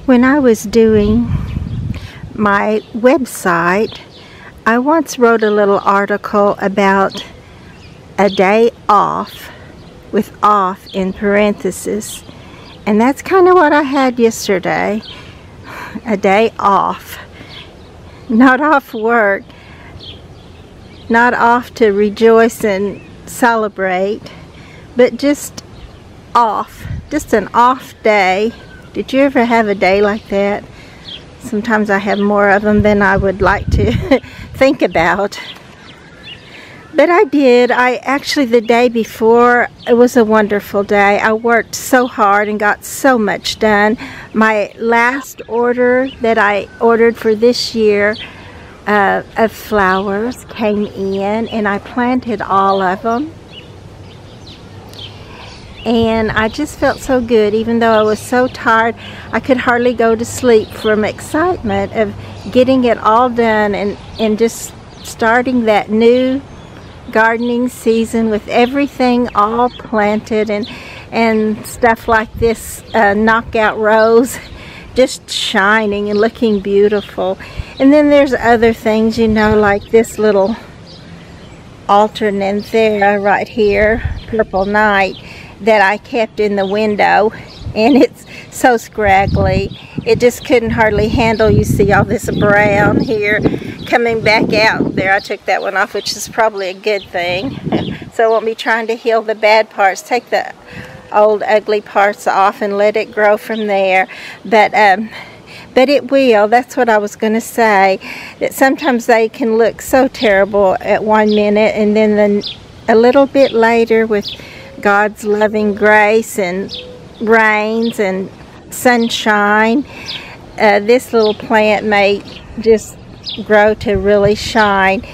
When I was doing my website, I once wrote a little article about a day off, with off in parentheses, and that's kind of what I had yesterday. A day off. Not off work, not off to rejoice and celebrate, but just off. Just an off day. Did you ever have a day like that? Sometimes I have more of them than I would like to think about. But I did. Actually, the day before, it was a wonderful day. I worked so hard and got so much done. My last order that I ordered for this year of flowers came in, and I planted all of them. And I just felt so good, even though I was so tired. I could hardly go to sleep from excitement of getting it all done and just starting that new gardening season with everything all planted and stuff like this, knockout rose just shining and looking beautiful. And then there's other things, you know, like this little alternanthera right here, Purple Night, that I kept in the window, and it's so scraggly it just couldn't hardly handle. You see all this brown here coming back out there. I took that one off, which is probably a good thing, so I won't be trying to heal the bad parts. Take the old ugly parts off and let it grow from there. But it will. That's what I was going to say, that sometimes they can look so terrible at 1 minute, and then a little bit later, with God's loving grace and rains and sunshine, this little plant may just grow to really shine.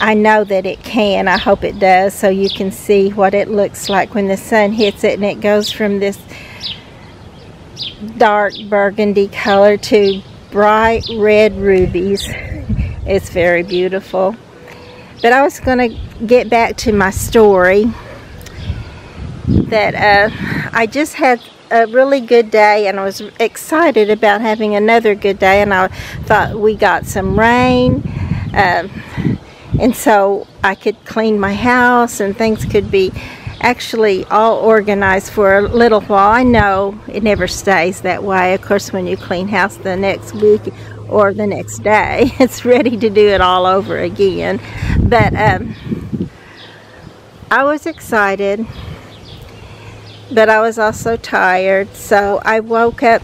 I know that it can. I hope it does, so you can see what it looks like when the sun hits it, and it goes from this dark burgundy color to bright red rubies. It's very beautiful. But I was going to get back to my story, that I just had a really good day, and I was excited about having another good day, and I thought we got some rain, and so I could clean my house and things could be actually all organized for a little while. I know it never stays that way. Of course, when you clean house the next week or the next day, it's ready to do it all over again. But I was excited, but I was also tired, so I woke up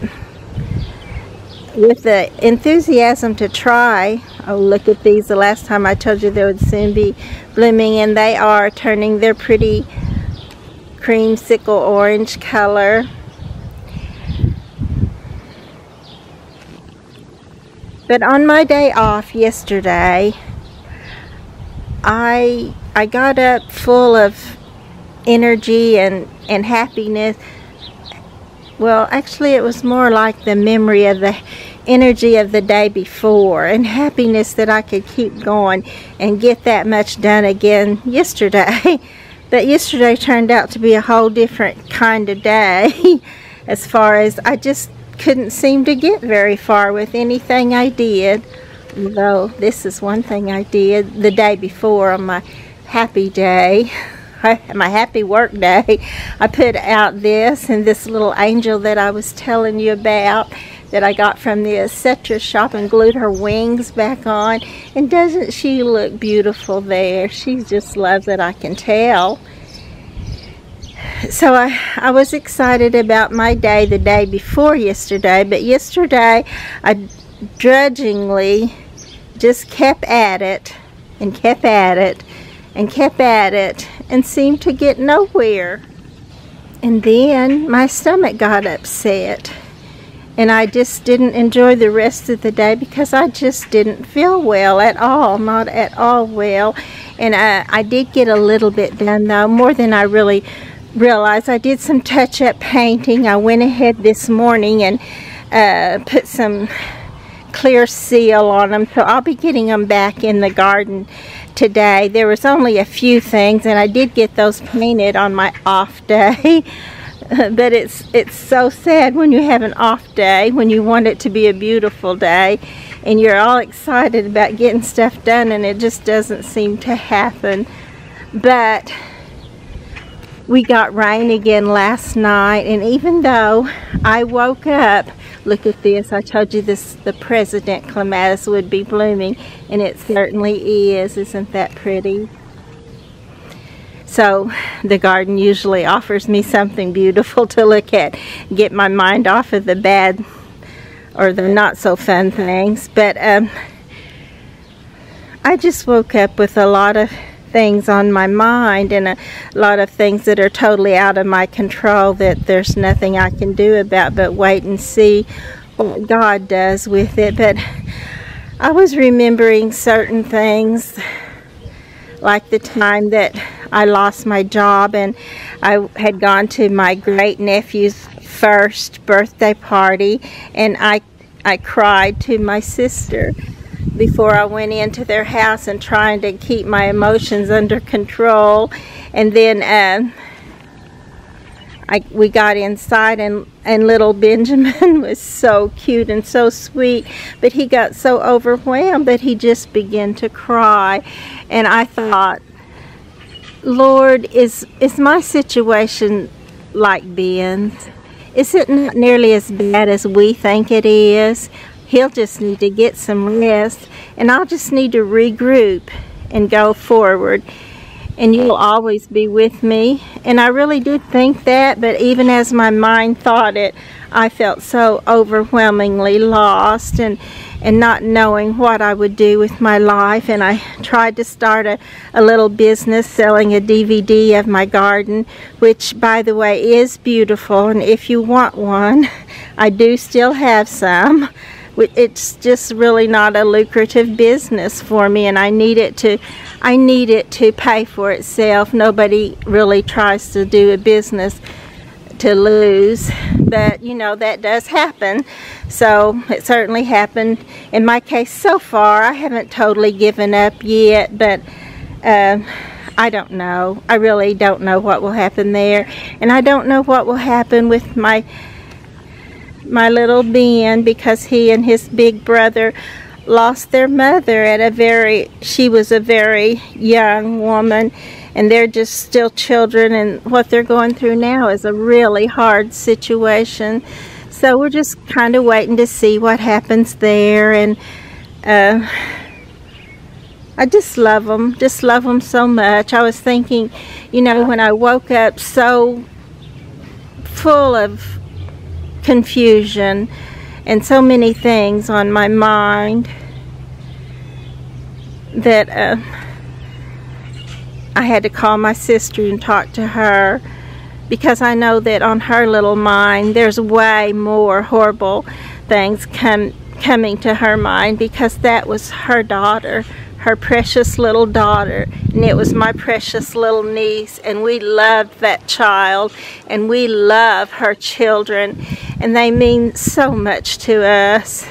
with the enthusiasm to try. Oh, look at these. The last time I told you they would soon be blooming, and they are turning their pretty creamsicle orange color. But on my day off yesterday, I got up full of energy and happiness. Well, actually it was more like the memory of the energy of the day before, and happiness that I could keep going and get that much done again yesterday. But yesterday turned out to be a whole different kind of day as far as I just couldn't seem to get very far with anything I did. Though this is one thing I did the day before on my happy day. My happy work day, I put out this and this little angel that I was telling you about, that I got from the Etc. shop, and glued her wings back on. And doesn't she look beautiful there? She just loves it, I can tell. So I was excited about my day the day before yesterday, but yesterday I drudgingly just kept at it and kept at it and kept at it and seemed to get nowhere. And then my stomach got upset, and I just didn't enjoy the rest of the day because I just didn't feel well at all, not at all well. And I did get a little bit done though, more than I really realized. I did some touch-up painting. I went ahead this morning and put some clear seal on them, so I'll be getting them back in the garden today. There was only a few things, and I did get those painted on my off day. But it's so sad when you have an off day, when you want it to be a beautiful day, and you're all excited about getting stuff done, and it just doesn't seem to happen. But we got rain again last night, and even though I woke up, look at this, I told you the President Clematis would be blooming, and it certainly is. Isn't that pretty? So the garden usually offers me something beautiful to look at, get my mind off of the bad or the not so fun things. But I just woke up with a lot of things on my mind, and a lot of things that are totally out of my control, that there's nothing I can do about but wait and see what God does with it. But I was remembering certain things, like the time that I lost my job, and I had gone to my great nephew's first birthday party, and I cried to my sister before I went into their house, and trying to keep my emotions under control. And then we got inside, and little Benjamin was so cute and so sweet, but he got so overwhelmed that he just began to cry. And I thought, Lord, is my situation like Ben's? Is it not nearly as bad as we think it is? He'll just need to get some rest, and I'll just need to regroup and go forward, and you'll always be with me. And I really did think that, but even as my mind thought it, I felt so overwhelmingly lost and not knowing what I would do with my life. And I tried to start a little business selling a DVD of my garden, which, by the way, is beautiful, and if you want one, I do still have some. It's just really not a lucrative business for me, and I need it to pay for itself. Nobody really tries to do a business to lose, but you know, that does happen. So it certainly happened in my case so far. I haven't totally given up yet, but I don't know. I really don't know what will happen there, and I don't know what will happen with my little Ben, because he and his big brother lost their mother at she was a very young woman, and they're just still children, and what they're going through now is a really hard situation. So we're just kind of waiting to see what happens there. And I just love them so much. I was thinking, you know, when I woke up so full of confusion and so many things on my mind, that I had to call my sister and talk to her, because I know that on her little mind there's way more horrible things coming to her mind, because that was her daughter, her precious little daughter, and it was my precious little niece, and we loved that child, and we love her children, and they mean so much to us.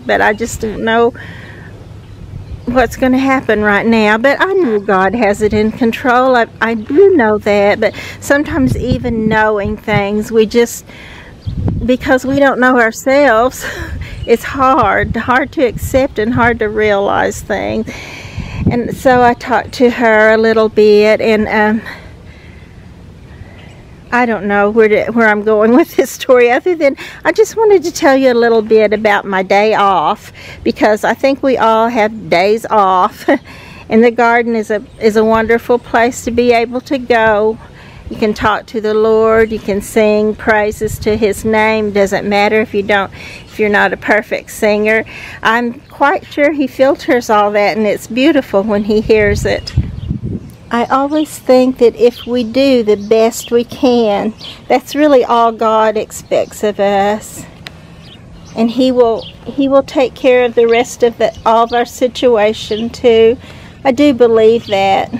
But I just don't know what's going to happen right now. But I know God has it in control. I do know that, but sometimes even knowing things, we just, because we don't know ourselves, it's hard to accept and hard to realize things. And so I talked to her a little bit, and I don't know where I'm going with this story, other than I just wanted to tell you a little bit about my day off, because I think we all have days off, and the garden is a wonderful place to be able to go. You can talk to the Lord, you can sing praises to His name. Doesn't matter if you're not a perfect singer. I'm quite sure He filters all that, and it's beautiful when He hears it. I always think that if we do the best we can, that's really all God expects of us, and He will take care of the rest of all of our situation too. I do believe that.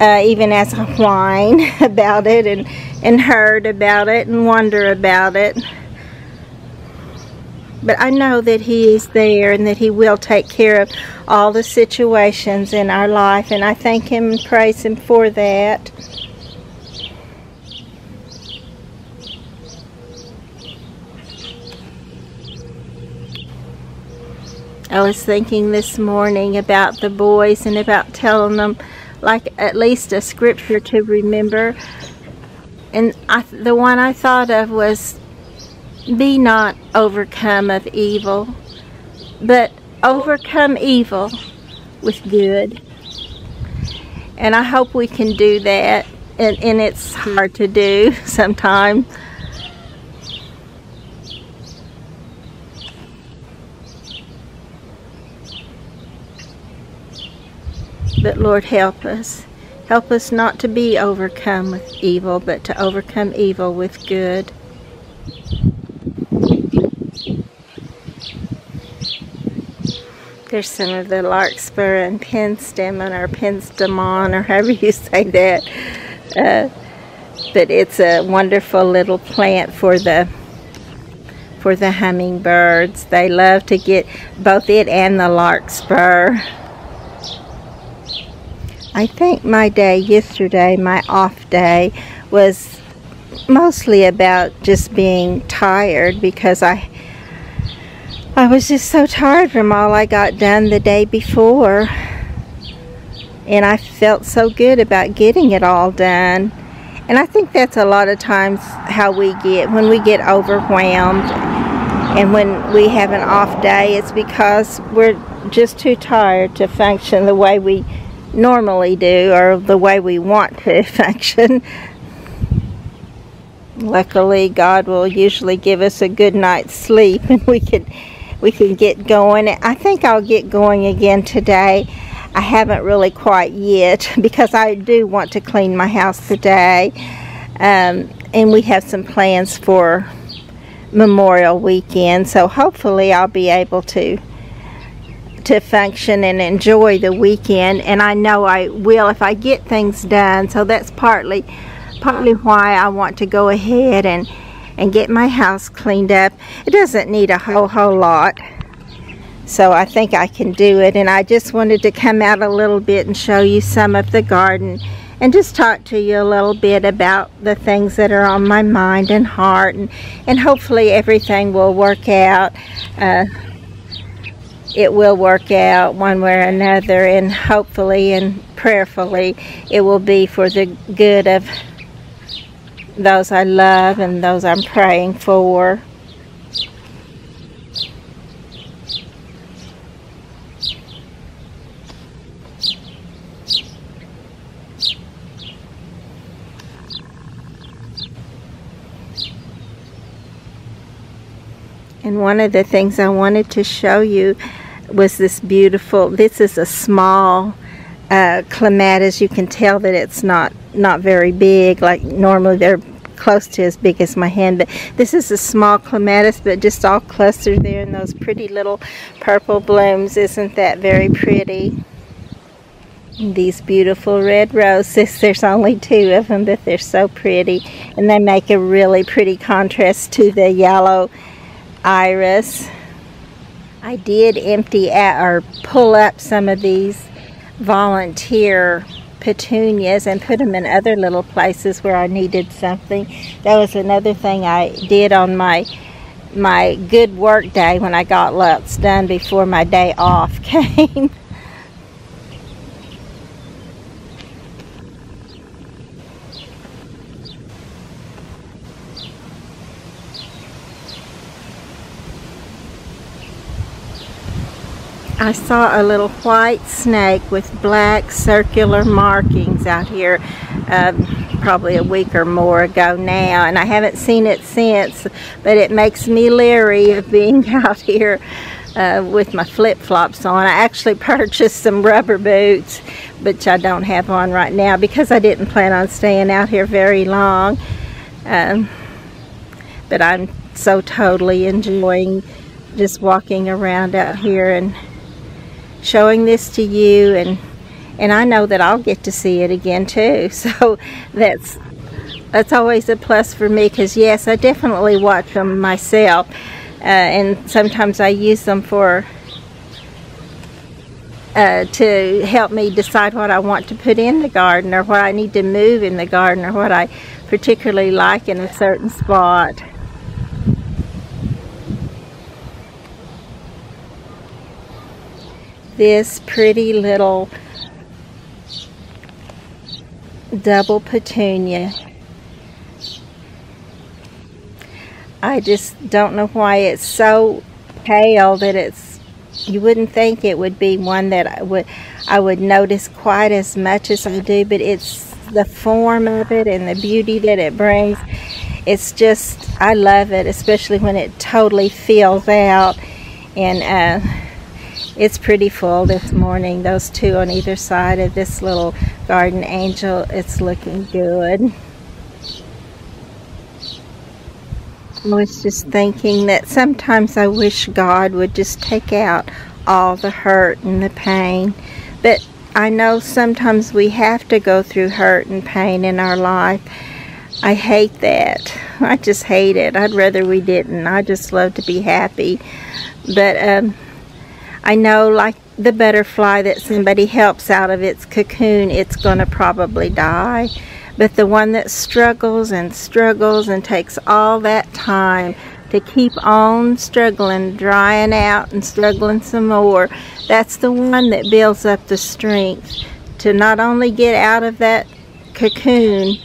Even as I whine about it and hurt about it and wonder about it. But I know that He is there, and that He will take care of all the situations in our life, and I thank Him and praise Him for that. I was thinking this morning about the boys and about telling them like at least a scripture to remember. And the one I thought of was, be not overcome of evil, but overcome evil with good. And I hope we can do that. And it's hard to do sometimes. But Lord, help us. Help us not to be overcome with evil, but to overcome evil with good. There's some of the larkspur and penstemon, or penstemon, or however you say that. But it's a wonderful little plant for the hummingbirds. They love to get both it and the larkspur. I think my day yesterday, my off day, was mostly about just being tired, because I was just so tired from all I got done the day before. And I felt so good about getting it all done. And I think that's a lot of times how we get, when we get overwhelmed and when we have an off day, it's because we're just too tired to function the way we normally do, or the way we want to function. Luckily, God will usually give us a good night's sleep, and we can get going. I think I'll get going again today. I haven't really quite yet, because I do want to clean my house today, and we have some plans for Memorial Weekend, so hopefully I'll be able to function and enjoy the weekend. And I know I will if I get things done. So that's partly why I want to go ahead and get my house cleaned up. It doesn't need a whole lot, so I think I can do it. And I just wanted to come out a little bit and show you some of the garden, and just talk to you a little bit about the things that are on my mind and heart, and hopefully everything will work out. It will work out one way or another, and hopefully and prayerfully it will be for the good of those I love and those I'm praying for. And one of the things I wanted to show you was this beautiful, this is a small clematis. You can tell that it's not very big, like normally they're close to as big as my hand, but this is a small clematis, but just all clustered there in those pretty little purple blooms. Isn't that very pretty? And these beautiful red roses, there's only 2 of them, but they're so pretty, and they make a really pretty contrast to the yellow iris. I did empty out or pull up some of these volunteer petunias and put them in other little places where I needed something. That was another thing I did on my good work day, when I got lots done before my day off came. I saw a little white snake with black circular markings out here probably a week or more ago now, and I haven't seen it since, but it makes me leery of being out here with my flip-flops on. I actually purchased some rubber boots, which I don't have on right now because I didn't plan on staying out here very long, but I'm so totally enjoying just walking around out here and showing this to you, and I know that I'll get to see it again too, so that's always a plus for me, because yes, I definitely watch them myself, and sometimes I use them for to help me decide what I want to put in the garden, or what I need to move in the garden, or what I particularly like in a certain spot. this pretty little double petunia. I just don't know why it's so pale that you wouldn't think it would be one that I would notice quite as much as I do, but it's the form of it and the beauty that it brings. It's just, I love it, especially when it totally fills out. And it's pretty full this morning. Those two on either side of this little garden angel, it's looking good. I was just thinking that sometimes I wish God would just take out all the hurt and the pain. But I know sometimes we have to go through hurt and pain in our life. I hate that. I just hate it. I'd rather we didn't. I just love to be happy. But I know, like the butterfly that somebody helps out of its cocoon, it's going to probably die. But the one that struggles and struggles and takes all that time to keep on struggling, drying out and struggling some more, that's the one that builds up the strength to not only get out of that cocoon,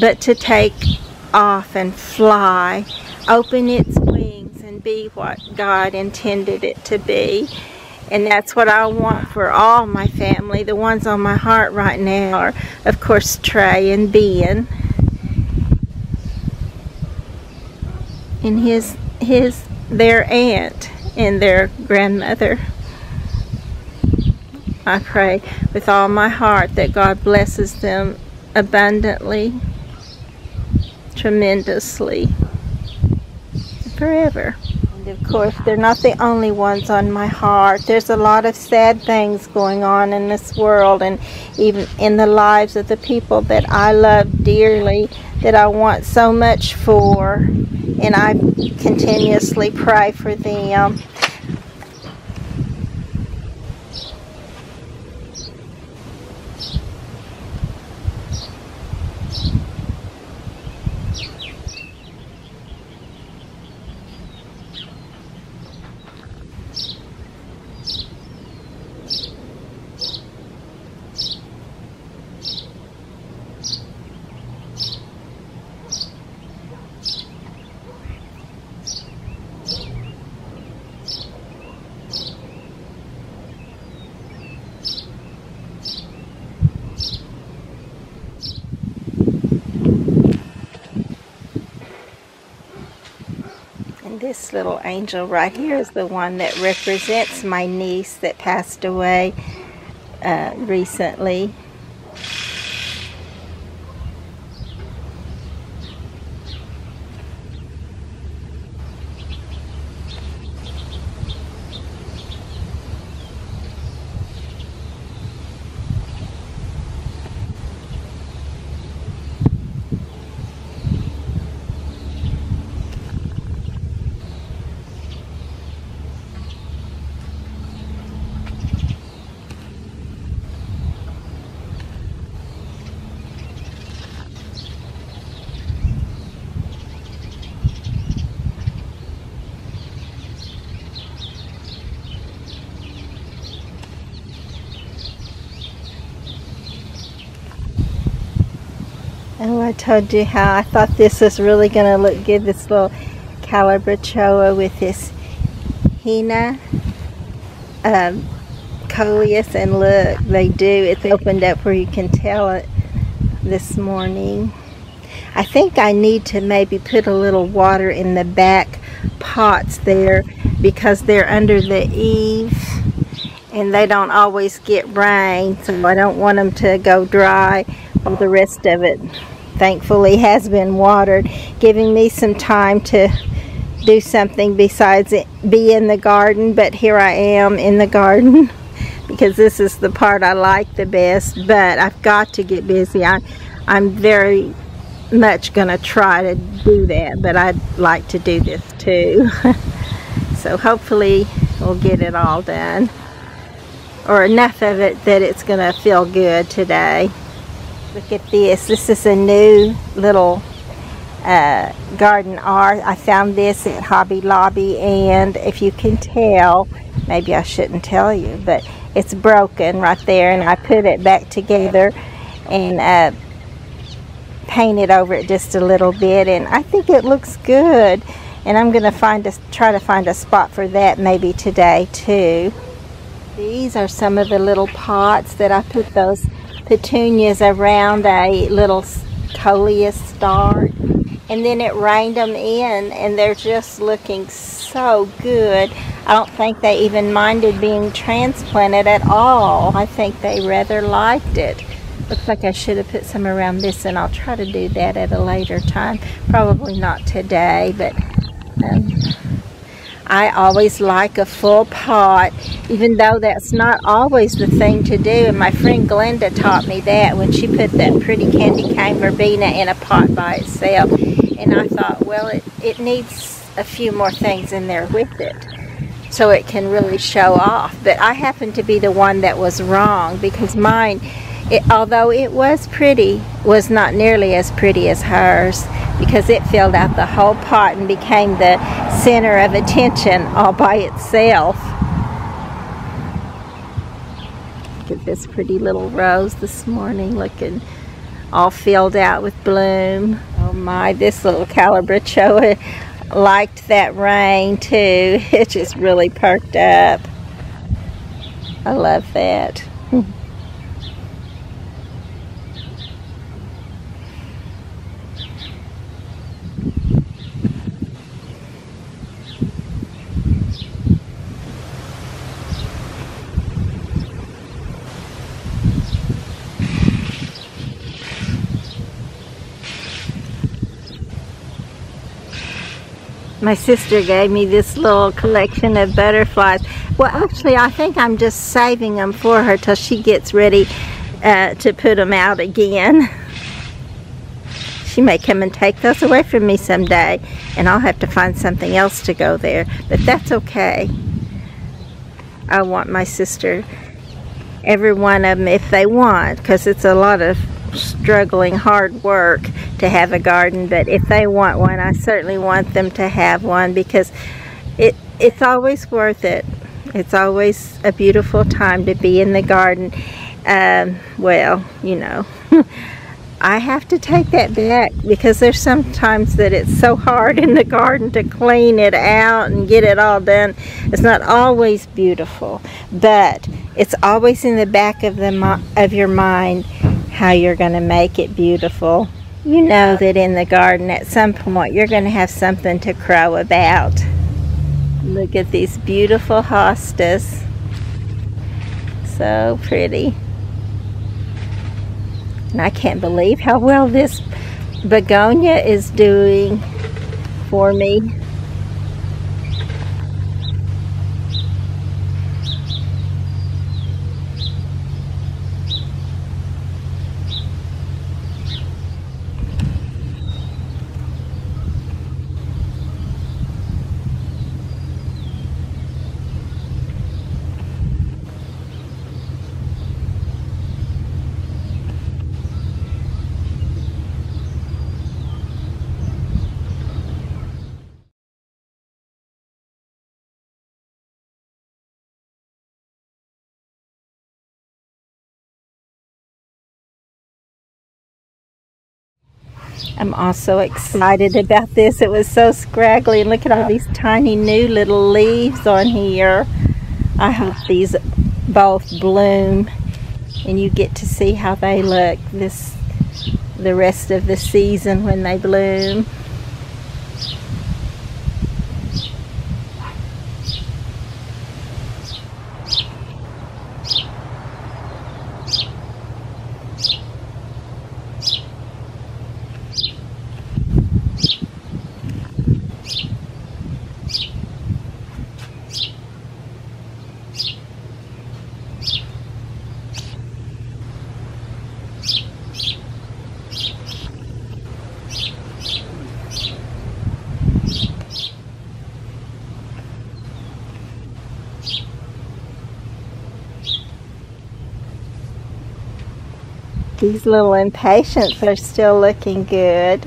but to take off and fly, open its wings and be what God intended it to be. And that's what I want for all my family. The ones on my heart right now are, of course, Trey and Ben. And their aunt and their grandmother. I pray with all my heart that God blesses them abundantly, tremendously, forever. Of course, they're not the only ones on my heart. There's a lot of sad things going on in this world, and even in the lives of the people that I love dearly, that I want so much for, and I continuously pray for them. This little angel right here is the one that represents my niece that passed away recently. Oh, I told you how I thought this was really going to look good, this little Calabachoa with this henna coleus, and look, they do. It's opened up where you can tell it this morning. I think I need to maybe put a little water in the back pots there because they're under the eaves and they don't always get rain, so I don't want them to go dry. Well, the rest of it thankfully has been watered, giving me some time to do something besides be in the garden. But here I am in the garden because this is the part I like the best, but I've got to get busy. I'm very much going to try to do that, but I'd like to do this too. So hopefully we'll get it all done, or enough of it that it's going to feel good today. Look at this. This is a new little garden art. I found this at Hobby Lobby, and if you can tell, maybe I shouldn't tell you, but it's broken right there, and I put it back together and painted over it just a little bit, and I think it looks good. And I'm going to try to find a spot for that maybe today too. These are some of the little pots that I put those petunias around a little coleus start, and then it rained them in, and they're just looking so good. I don't think they even minded being transplanted at all. I think they rather liked it. Looks like I should have put some around this, and I'll try to do that at a later time. Probably not today, but I always like a full pot, even though that's not always the thing to do. And my friend Glenda taught me that when she put that pretty candy cane verbena in a pot by itself. And I thought, well, it needs a few more things in there with it so it can really show off. But I happened to be the one that was wrong, because mine, although it was pretty, was not nearly as pretty as hers, because it filled out the whole pot and became the center of attention all by itself. Look at this pretty little rose this morning, looking all filled out with bloom. Oh my, this little calabrachoa liked that rain too. It just really perked up. I love that. My sister gave me this little collection of butterflies. Well, actually, I think I'm just saving them for her till she gets ready to put them out again. She may come and take those away from me someday, and I'll have to find something else to go there. But that's okay. I want my sister, every one of them, if they want, because it's a lot of struggling hard work to have a garden, but if they want one, I certainly want them to have one, because it's always worth it. It's always a beautiful time to be in the garden. Well, you know, I have to take that back, because there's sometimes that it's so hard in the garden to clean it out and get it all done. It's not always beautiful, but it's always in the back of your mind how you're going to make it beautiful. You know that in the garden at some point you're going to have something to crow about. Look at these beautiful hostas. So pretty. And I can't believe how well this begonia is doing for me. I'm also excited about this. It was so scraggly, and look at all these tiny new little leaves on here. I hope these both bloom and you get to see how they look the rest of the season when they bloom. These little impatiens are still looking good.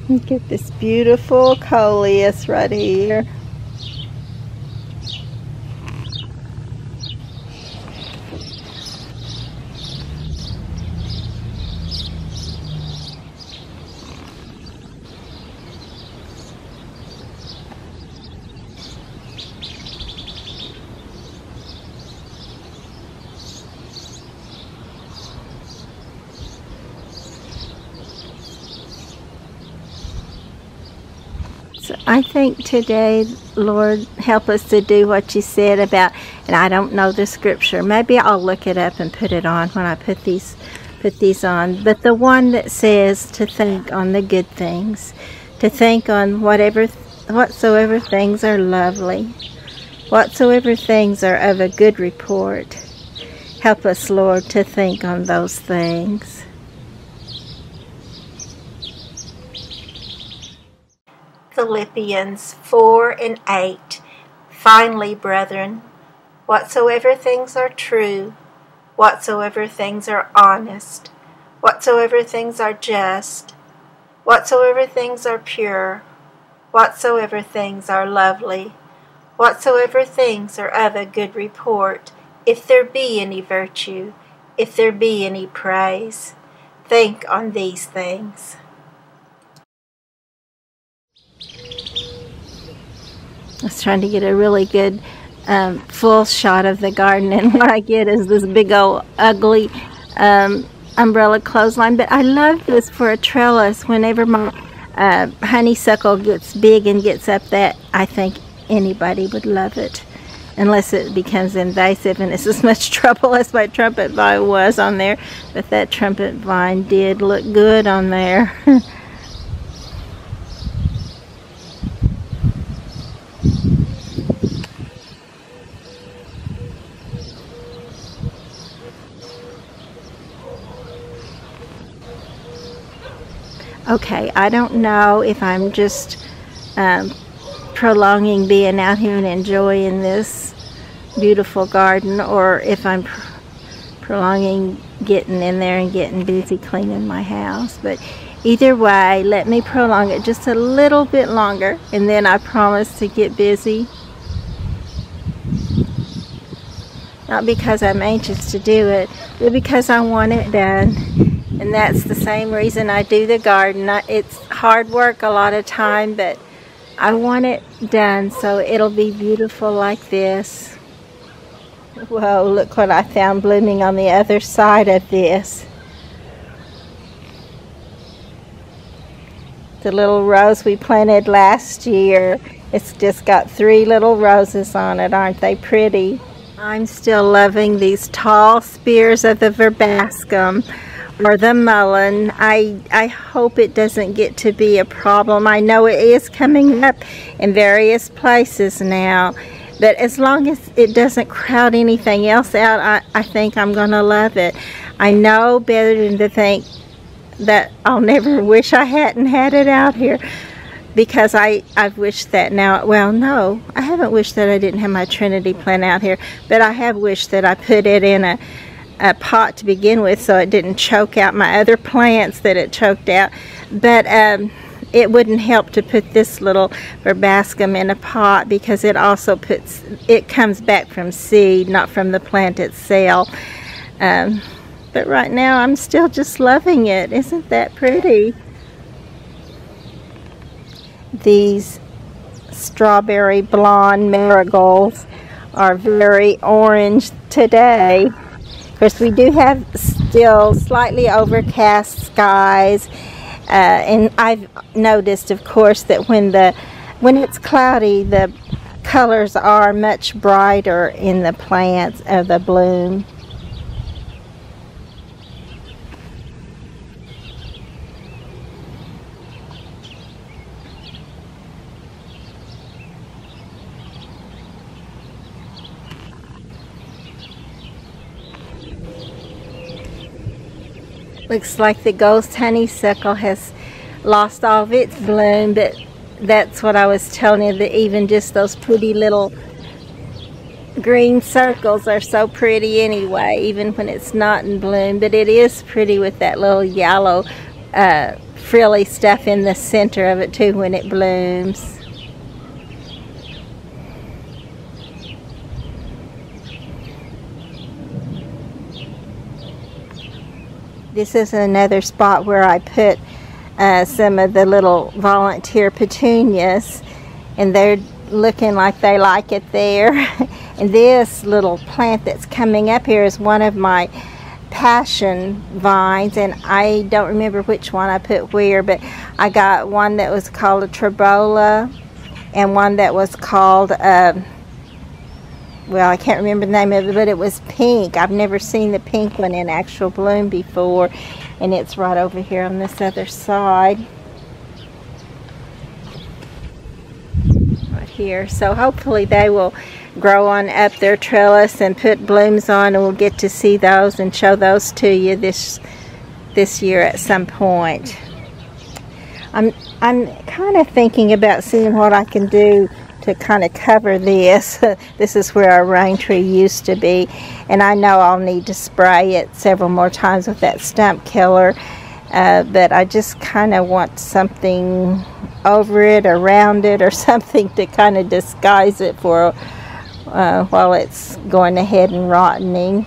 Look at this beautiful coleus right here. I think today, Lord, help us to do what you said about, and I don't know the scripture. Maybe I'll look it up and put it on when I put these on. But the one that says to think on the good things, to think on whatsoever things are lovely, whatsoever things are of a good report. Help us, Lord, to think on those things. Philippians 4:8. Finally, brethren, whatsoever things are true, whatsoever things are honest, whatsoever things are just, whatsoever things are pure, whatsoever things are lovely, whatsoever things are of a good report, if there be any virtue, if there be any praise, think on these things. I was trying to get a really good full shot of the garden, and what I get is this big old ugly umbrella clothesline. But I love this for a trellis. Whenever my honeysuckle gets big and gets up that, I think anybody would love it, unless it becomes invasive and it's as much trouble as my trumpet vine was on there. But that trumpet vine did look good on there. Okay, I don't know if I'm just prolonging being out here and enjoying this beautiful garden, or if I'm prolonging getting in there and getting busy cleaning my house. But either way, let me prolong it just a little bit longer, and then I promise to get busy. Not because I'm anxious to do it, but because I want it done. And that's the same reason I do the garden. It's hard work a lot of time, but I want it done so it'll be beautiful like this. Whoa, look what I found blooming on the other side of this. The little rose we planted last year. It's just got 3 little roses on it. Aren't they pretty? I'm still loving these tall spears of the verbascum, or the mullein. I hope it doesn't get to be a problem. I know it is coming up in various places now, but as long as it doesn't crowd anything else out, I think I'm gonna love it. I know better than to think that I'll never wish I hadn't had it out here, because I've wished that now. Well, no, I haven't wished that I didn't have my Trinity plant out here, but I have wished that I put it in a pot to begin with, so it didn't choke out my other plants that it choked out. But it wouldn't help to put this little verbascum in a pot, because it also it comes back from seed, not from the plant itself. But right now I'm still just loving it. Isn't that pretty? These strawberry blonde marigolds are very orange today. Of course, we do have still slightly overcast skies, and I've noticed, of course, that when it's cloudy, the colors are much brighter in the plants of the bloom. Looks like the ghost honeysuckle has lost all of its bloom, but that's what I was telling you, that even just those pretty little green circles are so pretty anyway, even when it's not in bloom. But it is pretty with that little yellow frilly stuff in the center of it too when it blooms. This is another spot where I put some of the little volunteer petunias, and they're looking like they like it there. And this little plant that's coming up here is one of my passion vines, and I don't remember which one I put where, but I got one that was called a Tribolo and one that was called well, I can't remember the name of it, but it was pink. I've never seen the pink one in actual bloom before, and it's right over here on this other side right here. So hopefully they will grow on up their trellis and put blooms on, and we'll get to see those and show those to you this year at some point. I'm kind of thinking about seeing what I can do to kind of cover this. This is where our rain tree used to be, and I know I'll need to spray it several more times with that stump killer, but I just kind of want something over it, around it, or something to kind of disguise it for while it's going ahead and rotting.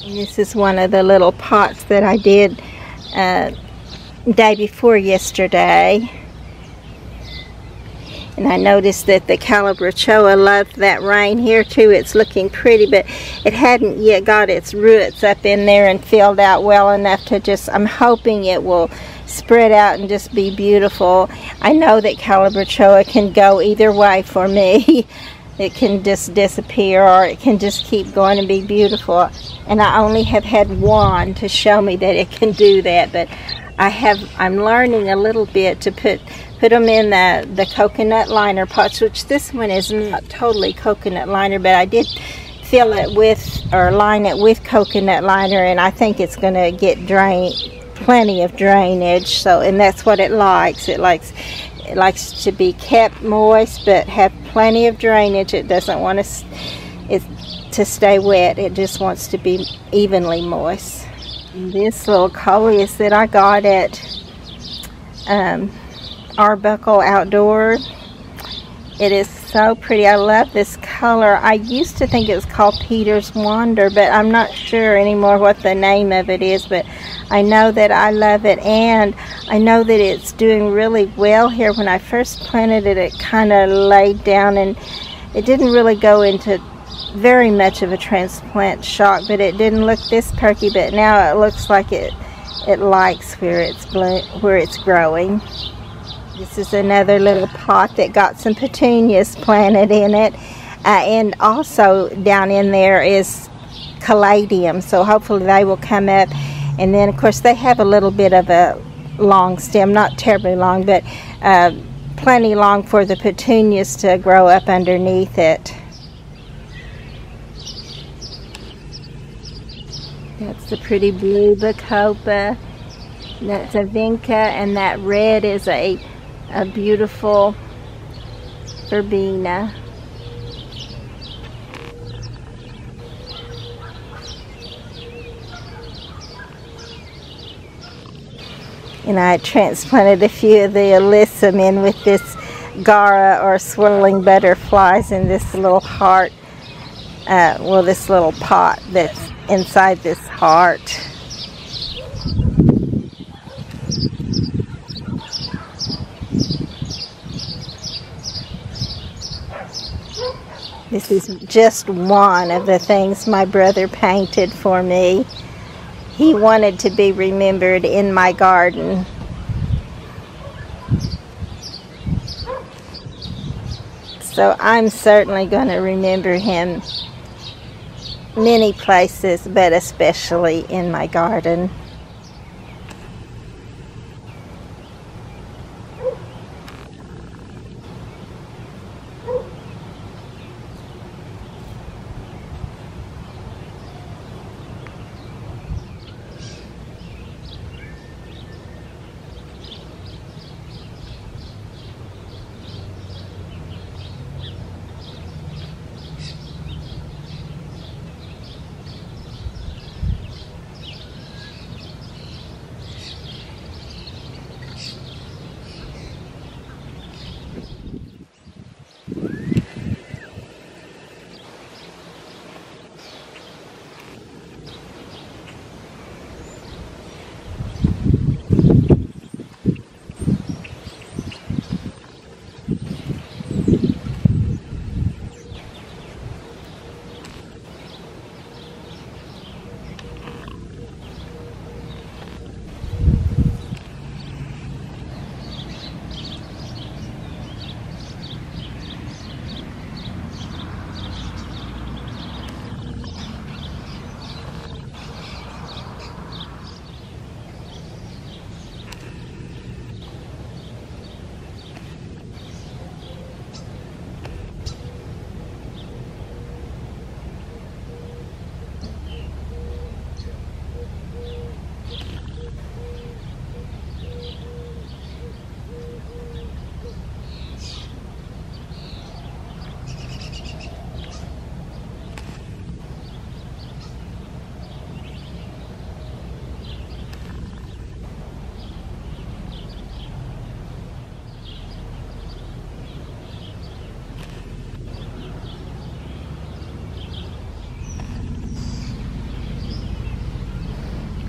This is one of the little pots that I did day before yesterday, and I noticed that the Calabrachoa loved that rain here too. It's looking pretty, but it hadn't yet got its roots up in there and filled out well enough to just, I'm hoping it will spread out and just be beautiful. I know that Calabrachoa can go either way for me. It can just disappear, or it can just keep going and be beautiful. And I only have had one to show me that it can do that. But I'm learning a little bit to put them in the coconut liner pots, which this one is not totally coconut liner, but I did fill it with, or line it with coconut liner, and I think it's going to get plenty of drainage. So, and that's what it likes. It likes to be kept moist but have plenty of drainage. It doesn't want to stay wet. It just wants to be evenly moist. And this little coleus that I got at Arbuckle Outdoor, it is so pretty. I love this color. I used to think it was called Peter's Wonder, but I'm not sure anymore what the name of it is, but I know that I love it, and I know that it's doing really well here. When I first planted it, it kind of laid down, and it didn't really go into very much of a transplant shock, but it didn't look this perky. But now it looks like it likes where it's growing. This is another little pot that got some petunias planted in it, and also down in there is caladium, so hopefully they will come up. And then of course they have a little bit of a long stem, not terribly long, but plenty long for the petunias to grow up underneath it. That's the pretty blue bacopa. That's a vinca, and that red is a beautiful verbena. And I transplanted a few of the alyssum in with this Gara, or swirling butterflies, in this little heart, well, this little pot that's inside this heart. This is just one of the things my brother painted for me. He wanted to be remembered in my garden. So I'm certainly going to remember him many places, but especially in my garden.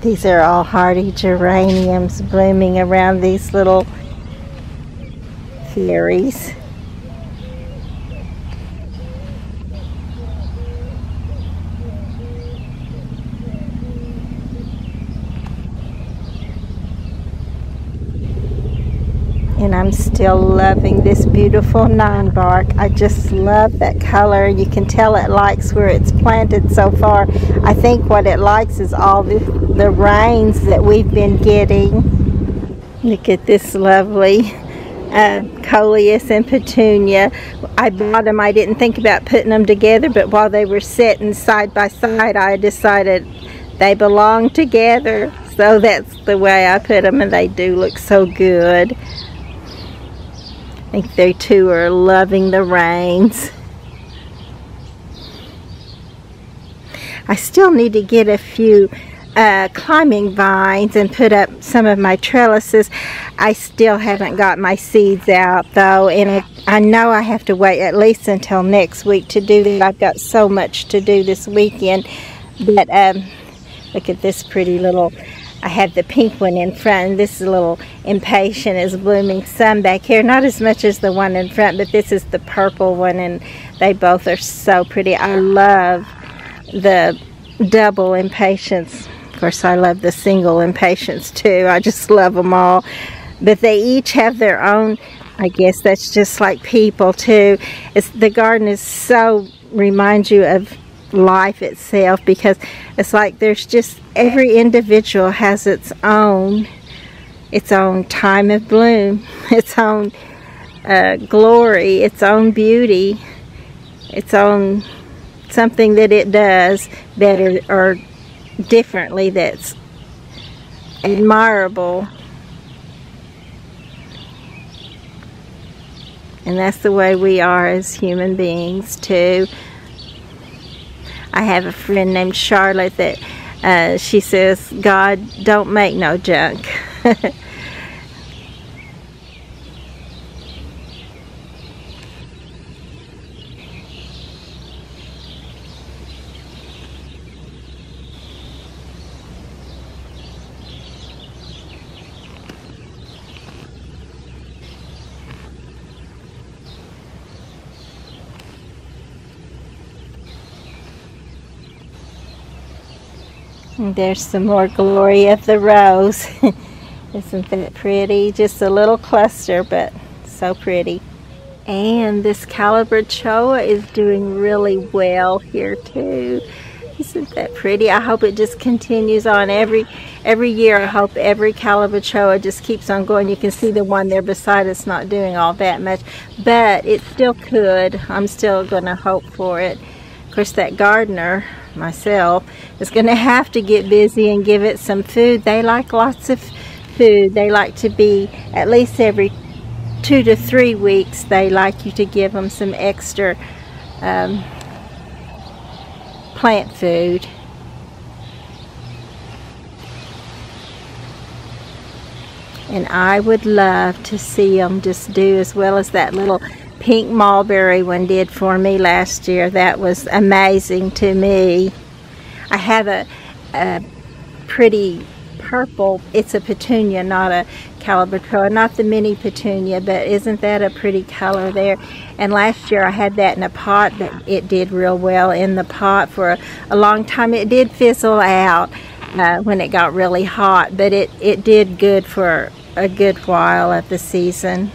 These are all hardy geraniums blooming around these little fairies. And I'm still loving this beautiful ninebark. I just love that color. You can tell it likes where it's planted so far. I think what it likes is all the rains that we've been getting. Look at this lovely coleus and petunia. I bought them. I didn't think about putting them together, but while they were sitting side by side, I decided they belong together. So that's the way I put them, and they do look so good. I think they too are loving the rains. I still need to get a few climbing vines and put up some of my trellises. I still haven't got my seeds out though, and I know I have to wait at least until next week to do that. I've got so much to do this weekend. But look at this pretty little, I have the pink one in front, and this little impatient is blooming some back here. Not as much as the one in front, but this is the purple one, and they both are so pretty. I love the double impatiens. Of course, I love the single impatiens too. I just love them all. But they each have their own, I guess that's just like people too. The garden is so, reminds you of life itself, because it's like there's just, every individual has its own time of bloom, its own glory, its own beauty, its own something that it does better or differently that's admirable. And that's the way we are as human beings too. I have a friend named Charlotte that she says, God don't make no junk. And there's some more glory of the rose. Isn't that pretty? Just a little cluster, but so pretty. And this calabachoa is doing really well here too. Isn't that pretty? I hope it just continues on every year. I hope every calabachoa just keeps on going. You can see the one there beside us not doing all that much, but it still could. I'm still going to hope for it. Of course, that gardener, myself, is going to have to get busy and give it some food. They like lots of food. They like to be, at least every 2 to 3 weeks, they like you to give them some extra plant food. And I would love to see them just do as well as that little pink mulberry one did for me last year. That was amazing to me. I have a pretty purple, it's a petunia, not a calabachoa, not the mini petunia, but isn't that a pretty color there? And last year I had that in a pot, but it did real well in the pot for a long time. It did fizzle out when it got really hot, but it did good for a good while of the season.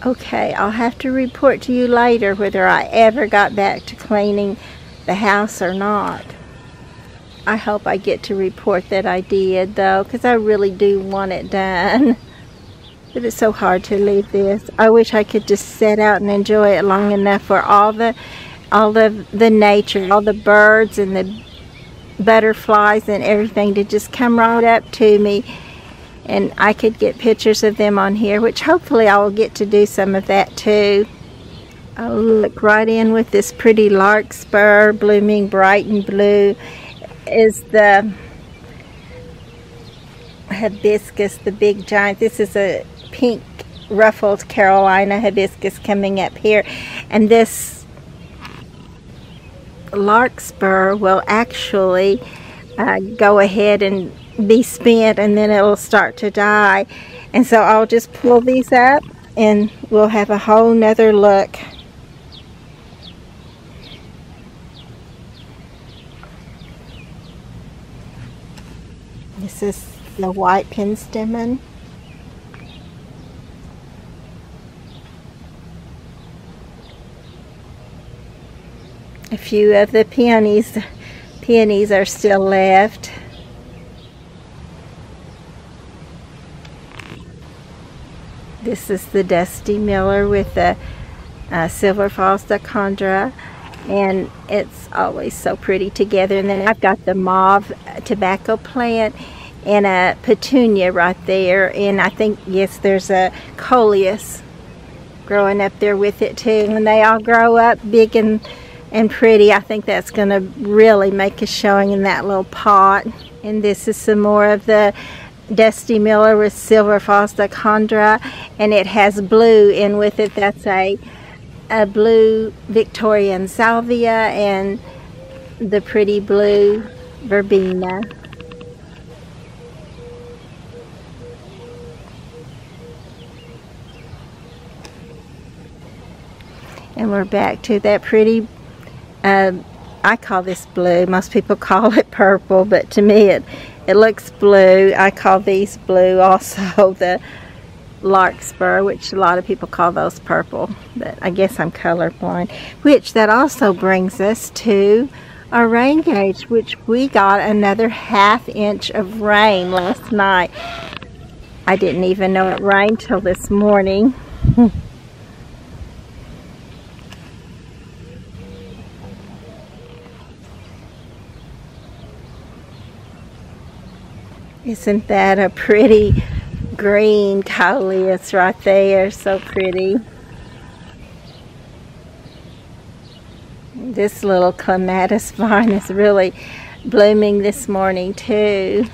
Okay, I'll have to report to you later whether I ever got back to cleaning the house or not. I hope I get to report that I did though, because I really do want it done. But it's so hard to leave this. I wish I could just sit out and enjoy it long enough for all the nature, all the birds and the butterflies and everything to just come right up to me. And I could get pictures of them on here, which hopefully I will get to do some of that too. I'll look right in with this pretty larkspur blooming bright and blue. Is the hibiscus, the big giant. This is a pink ruffled Carolina hibiscus coming up here, and this larkspur will actually go ahead and be spent, and then it'll start to die. And so I'll just pull these up and we'll have a whole nother look. This is the white penstemon. A few of the peonies are still left. This is the Dusty Miller with the Silver Falls Dichondra, and it's always so pretty together. And then I've got the mauve tobacco plant and a petunia right there, and I think, yes, there's a coleus growing up there with it too. When they all grow up big and pretty, I think that's going to really make a showing in that little pot. And this is some more of the Dusty Miller with Silver Falls Dichondra, and it has blue in with it. That's a blue Victorian salvia and the pretty blue verbena. And we're back to that pretty, I call this blue. Most people call it purple, but to me it looks blue. I call these blue. Also the larkspur, which a lot of people call those purple, but I guess I'm colorblind. Which that also brings us to our rain gauge, which we got another 1/2 inch of rain last night. I didn't even know it rained till this morning. Isn't that a pretty green coleus right there? So pretty. This little clematis vine is really blooming this morning too.